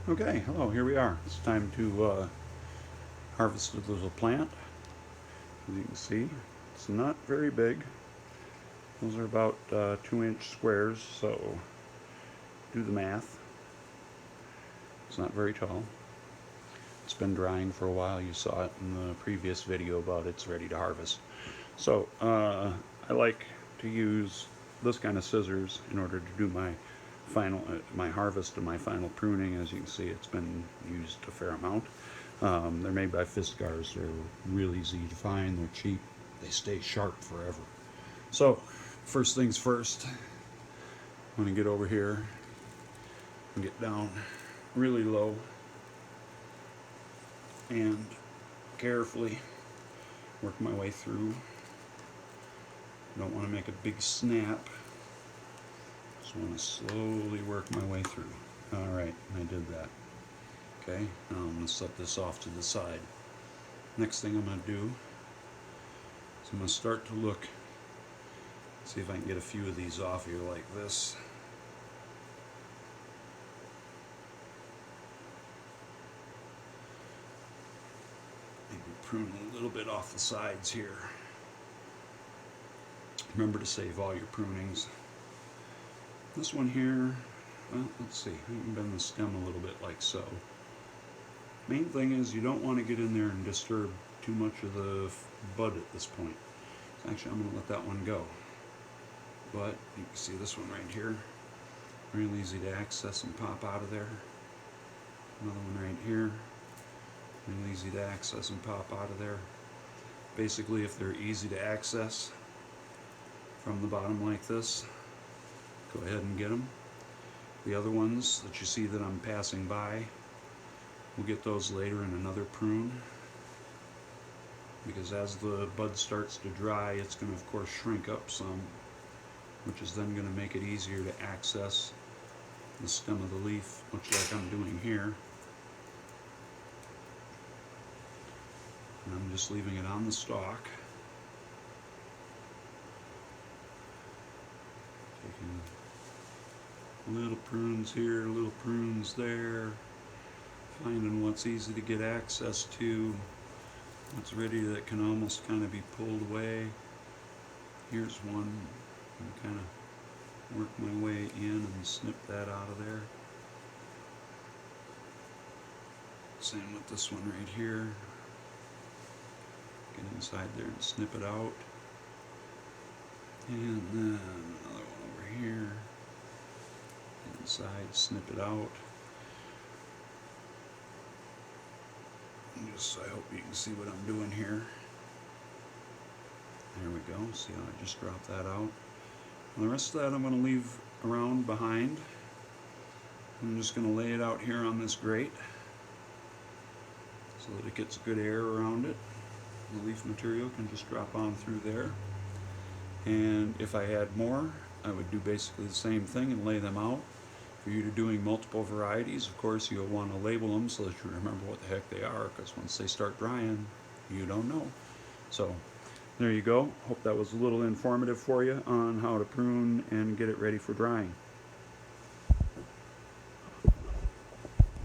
Okay, hello, here we are. It's time to harvest this little plant. As you can see, it's not very big. Those are about 2-inch squares, so do the math. It's not very tall. It's been drying for a while. You saw it in the previous video about it's ready to harvest. So I like to use this kind of scissors in order to do my harvest and my final pruning. As you can see, it's been used a fair amount. They're made by Fiskars. They're real easy to find. They're cheap. They stay sharp forever. So first things first, I'm going to get over here and get down really low and carefully work my way through. I don't want to make a big snap. Just want to slowly work my way through. Alright, I did that. Okay, now I'm going to set this off to the side. Next thing I'm going to do is I'm going to start to look, see if I can get a few of these off here like this. Maybe prune a little bit off the sides here. Remember to save all your prunings. This one here, well, let's see, I can bend the stem a little bit like so. Main thing is you don't want to get in there and disturb too much of the bud at this point. Actually, I'm going to let that one go. But you can see this one right here, real easy to access and pop out of there. Another one right here, real easy to access and pop out of there. Basically, if they're easy to access from the bottom like this, go ahead and get them. The other ones that you see that I'm passing by, we'll get those later in another prune, because as the bud starts to dry, it's going to of course shrink up some, which is then going to make it easier to access the stem of the leaf, much like I'm doing here. And I'm just leaving it on the stalk. Taking little prunes here, little prunes there, finding what's easy to get access to, what's ready that can almost kind of be pulled away. Here's one, and kind of work my way in and snip that out of there. Same with this one right here. Get inside there and snip it out. And then another one over here. Get inside, snip it out. And just, I hope you can see what I'm doing here. There we go. See how I just dropped that out? And the rest of that I'm going to leave around behind. I'm just going to lay it out here on this grate so that it gets good air around it. The leaf material can just drop on through there. And if I had more, I would do basically the same thing and lay them out. If you're doing multiple varieties, of course, you'll want to label them so that you remember what the heck they are, because once they start drying, you don't know. So there you go. Hope that was a little informative for you on how to prune and get it ready for drying.